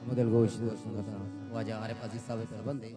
model gosh kata wajah arep aziz sabe terbande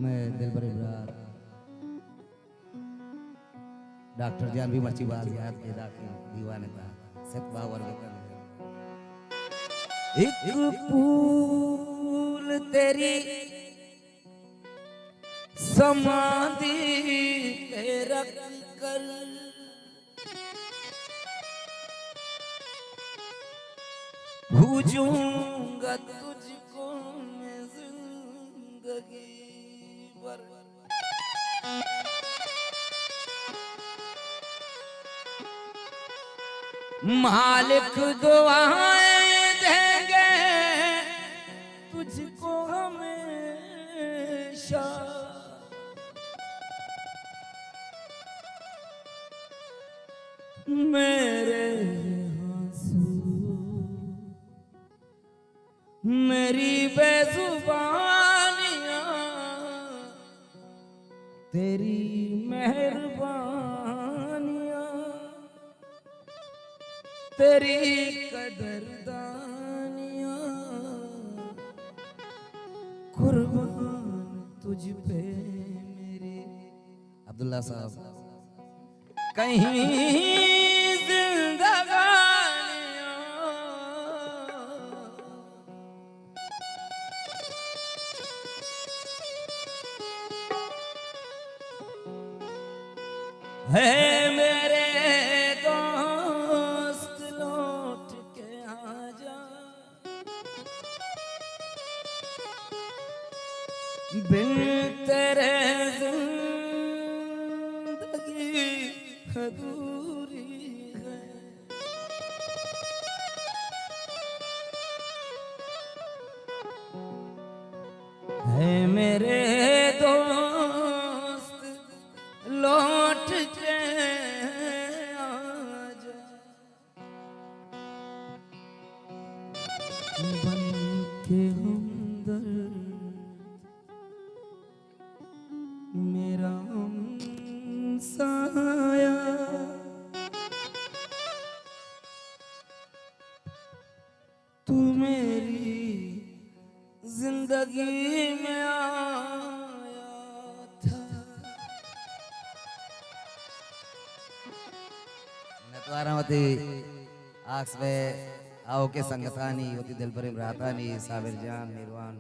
मैं दिल भर इमरान डॉक्टर जान भी मर्ची बाज याद के दाखिल दीवाने था सतबा वर्ग कर एक फूल तेरी समाधि पे रख कर भूजूंगा तुझको मैं जिंदगी भर मालिक दुआएं देंगे तुझको हमेशा मेरे आंसू मेरी बेजुबानियां तेरी मेहरबानियां तेरी कदरदानियां कुर्बान तुझ पे मेरे अब्दुल्ला साहब कहीं जिंदगानियां है मेरे दोस्त लौट के आजा बिन तेरे जिंदगी अधूरी है मेरे दोस्त लौट के आजा बन के हमदर्द मेरा हमसाया तू मेरी जिंदगी में आया था नतवारामती आक्स में आओ के संगतानी होती दिल पर इमरातानी साबिर जान मीरवान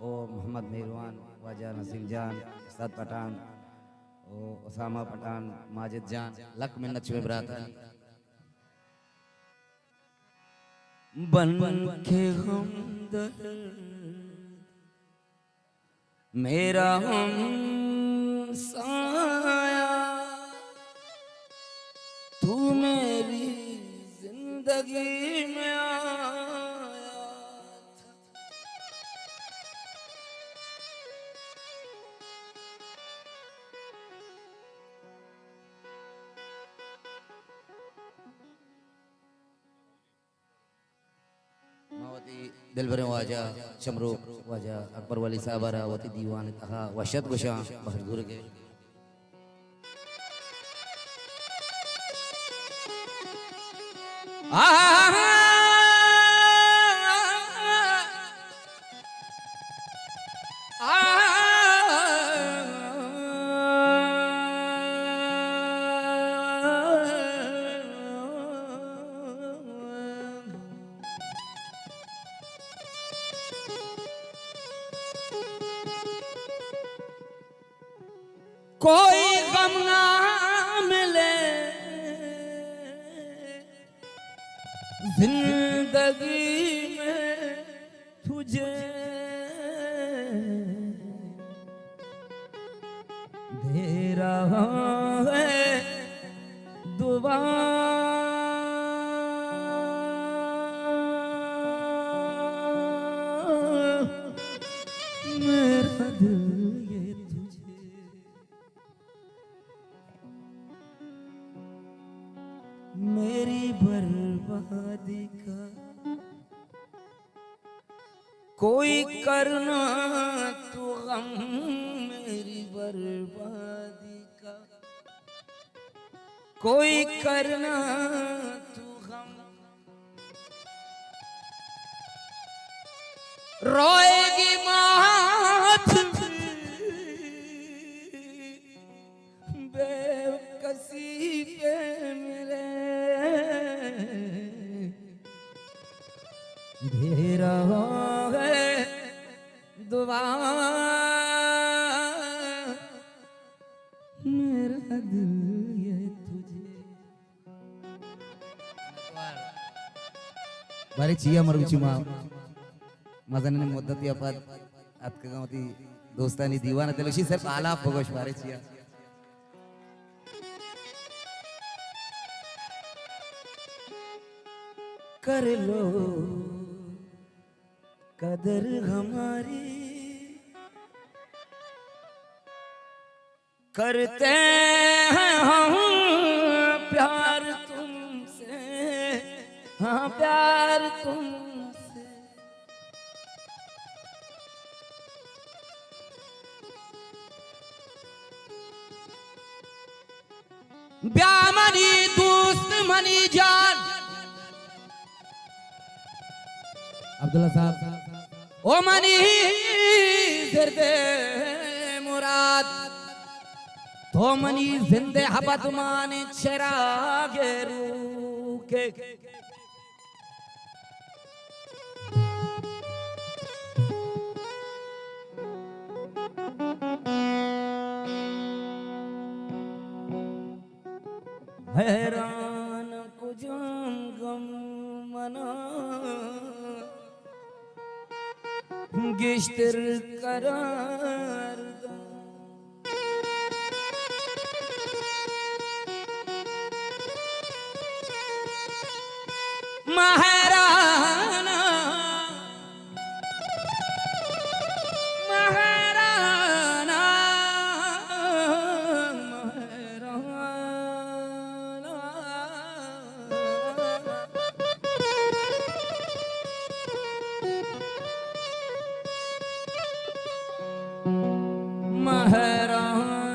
ओ मोहम्मद मीरवान वाजा नसीम जान उस्ताद पठान ओ उसामा पठान माजिद जान लक मिन्नत शुभ इमरातानी बन के हमदर्द मेरा हमसाया तू मेरी जिंदगी में आया था दिलबर वाजा शमरू वाजा अकबर वली साहब वती दीवान तहा वशत गुशा बहदुर के कोई गम ना मिले जिंदगी में तुझे है दुआ मेरा दिल ये तुझे मेरी बर्बादी का कोई करना तू गम मेरी बर्बादी का कोई करना तू गम रोएगी माथ बेकसी पे मेरे धेरा दुआ मेरा दिल ये तुझे बारी चिया मरविची मा माझ्याने मुद्दत या पाद आतका गावती दोस्तानी दिवाना त्याला सर आला बघोश बारी चिया कर लो कदर हमारी करते हैं हम प्यार तुमसे हाँ प्यार तुमसे ब्याह मनी दोस्त मनी जान अब्दुल्ला साहब ओ मनी दर्दे मुराद तो मनी जिंदे हबत माने चरागे रूके हैरान कुजाम गम मना गिश्तर करार महाराना महाराना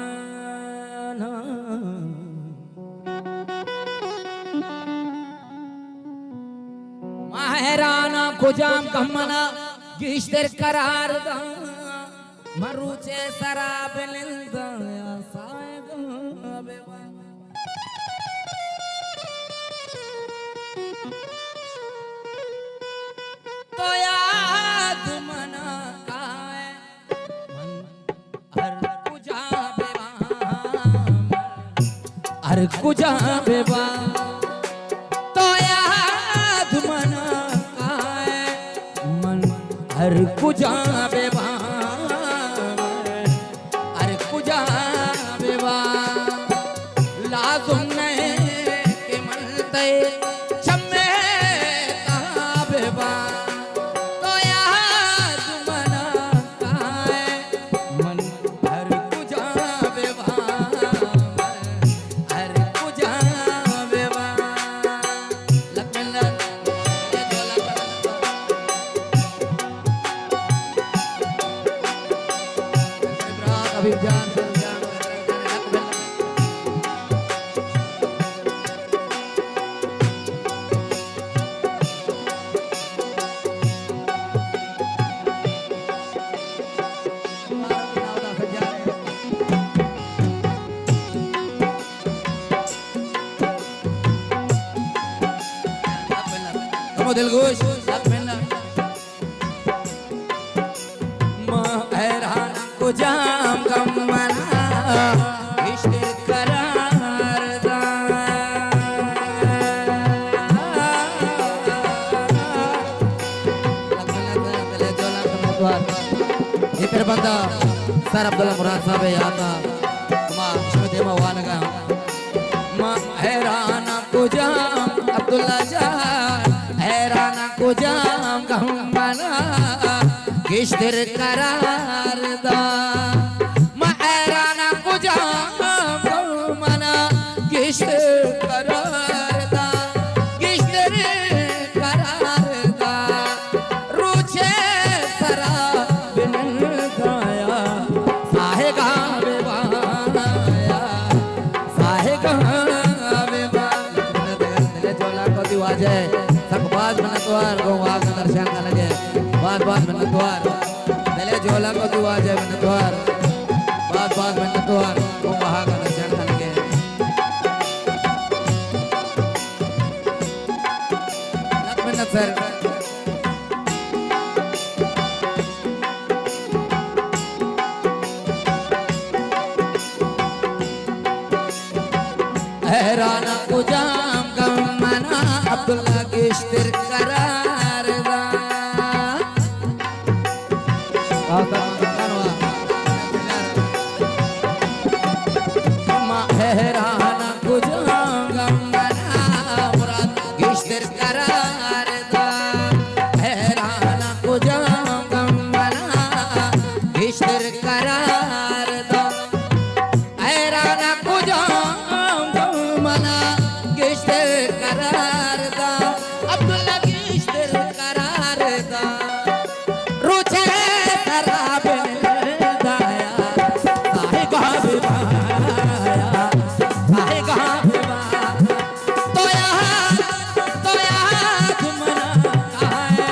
महाराना महाराना खुजाम कमना गिश्तर करार दा मरुचे शराब लिंदा या सायद बेवा तो याद मना काए मन हर कुजा बेवा हर कुजा बेवा हर कुजा बेवा हर कुजा बेवा लाजुम ने के मनते छम्मे ता बेवा तो याद मना काए मन हर कुजा बेवा हर कुजा बेवा लखनऊ अभी जान como del gosh महरान को जाम गमना इश्क करार दा ये तेरे बंदा सर अब्दुल्ला मुराद साहब है यहाँ का दे मवान गा हैराना को जाम अब्दुल्ला जान हैराना को जाम गहमना किश्तर करार दा हैराना को जाम गहमना किश्तर करार दा किश्तर करार दा रुचे सरा बिन गाया साहे गावे बाया साहे गावे बाया जोला को दिवाजे सकबाज मनतवार को वाग दर्शन का लगे बात बात मनतवार दले जोला को दिवाजे मनतवार बात बात मनतवार को वहां का दर्शन का लगे लक्ष्मण सर हैराना को जाम गमना अब्दुल्ला किश्तर करार दा हैराना को जाम गमना मुराद किश्तर करार दा हैराना को जाम गमना किश्तर करार दा हैराना को जाम गमना किश्तर करार दा अब्दुल्ला किश्तर करार दा रुचे शराब दाया साहे गावे बाया साहे गावे बा तो यहाँ मना काहे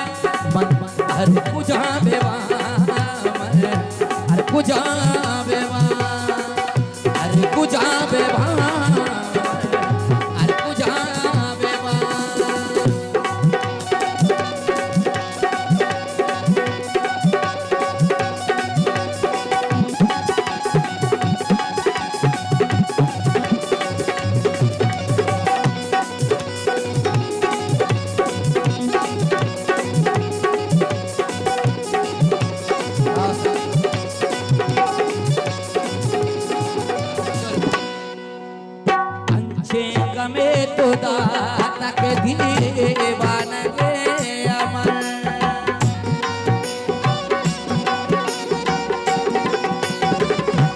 मन हर पूजा बेवा मन हर पूजा बेवा हर पूजा बेवा हर पूजा बेवा अंशे गमे तो दाता के दीवान गे अमर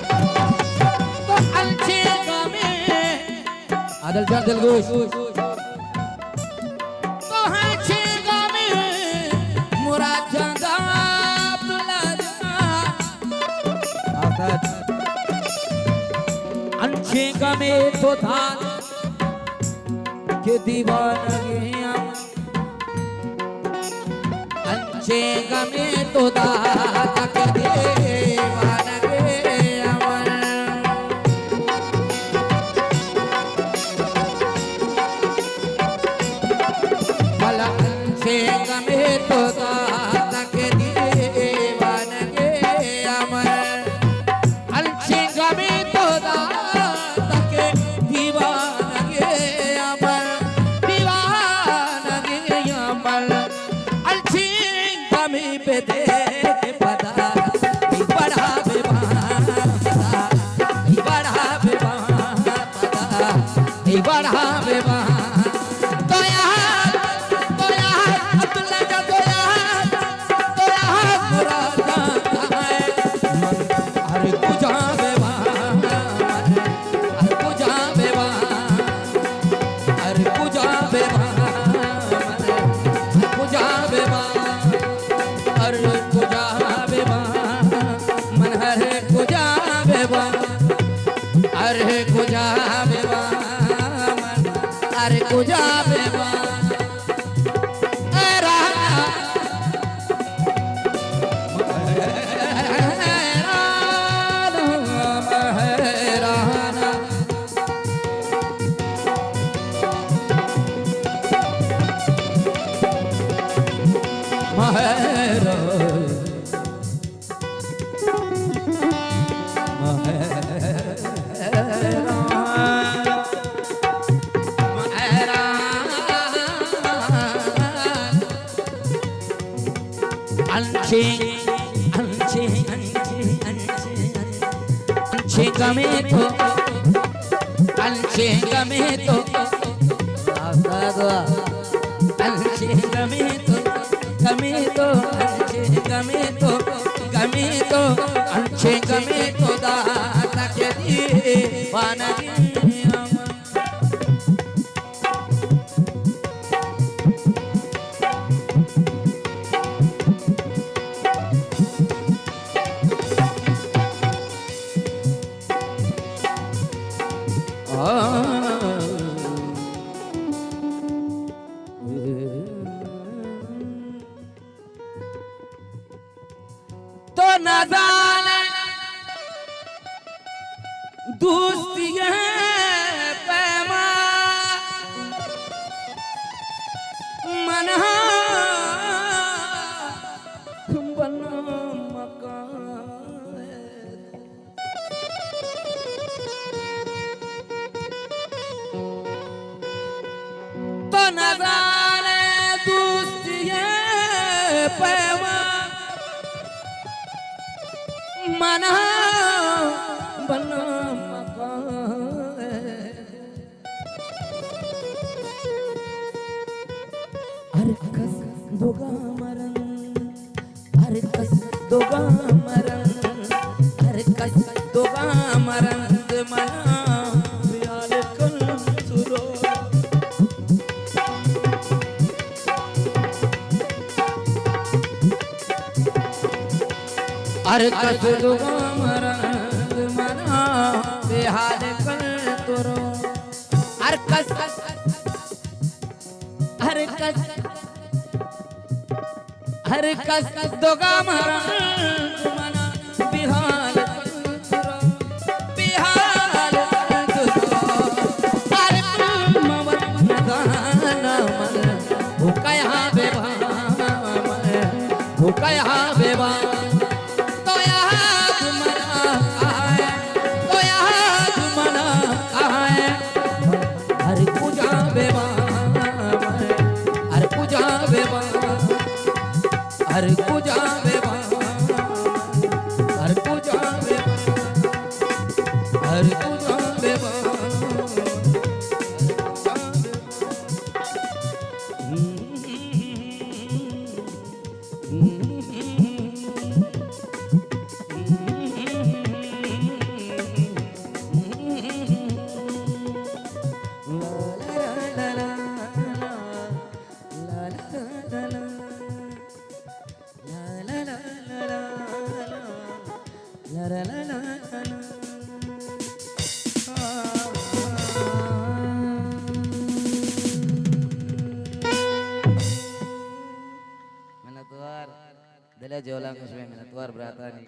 तो अंशे गमे आदल जान दिलगुश तो अंशे गमे मुराद जंगा अब्दुल्ला जान अंशे गमे तो दाता के दीवानगे अंशे गमे तो दाता के दीवानगे अमर भला अंशे गमे तो दाता के दीवानगे अमर अंशे गमे तो दाता के दीवानगे अमर दीवानगे अमर अंशे गमे पे दे पता बड़ा बेवान पता बड़ा बेवान पता बड़ा बेवान तो यहाँ अब्दुल्ला का तो यहाँ मुराद का है हर पूजा बेवान हर पूजा बेवान हर पूजा बेवान हर पूजा बेवान हर पूजा बेवान मन हर पूजा बेवान हर पूजा बेवान मन हर पूजा बेवान अंशे गमे तो अंशे गमे तो अंशे गमे तो गमे तो अंशे गमे तो गमे तो अंशे गमे तो दाता के दीवाना तो न जाने दोस्ती पैमा मना बना मकान तो न जाने दोस्ती पैमा मना बना मकान अरे कस दोगा मरन अरे कस दोगा मरन अरे कस दोगा मरन मना प्यार कल सुरो अरे कस दोगा मरन मना बेहाल कल तुरो अरे कस अरे कस अरे कस दोगा मरन मना बेहाल कल तुरो बेहाल कल तुरो अरे मवन दाना मन भूकया बेबा मन भूकया बेबा हर पूजा बेबा हर पूजा बेबा हर पूजा बेबा दिले जोला कुछ में मिनतवार ब्राता नहीं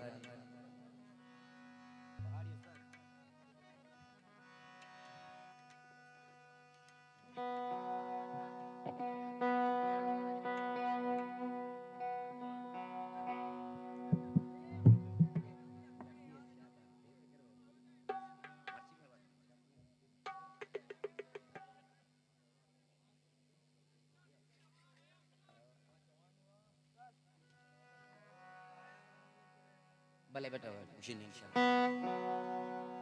भले बेटा खुशी नहीं इंशाल्लाह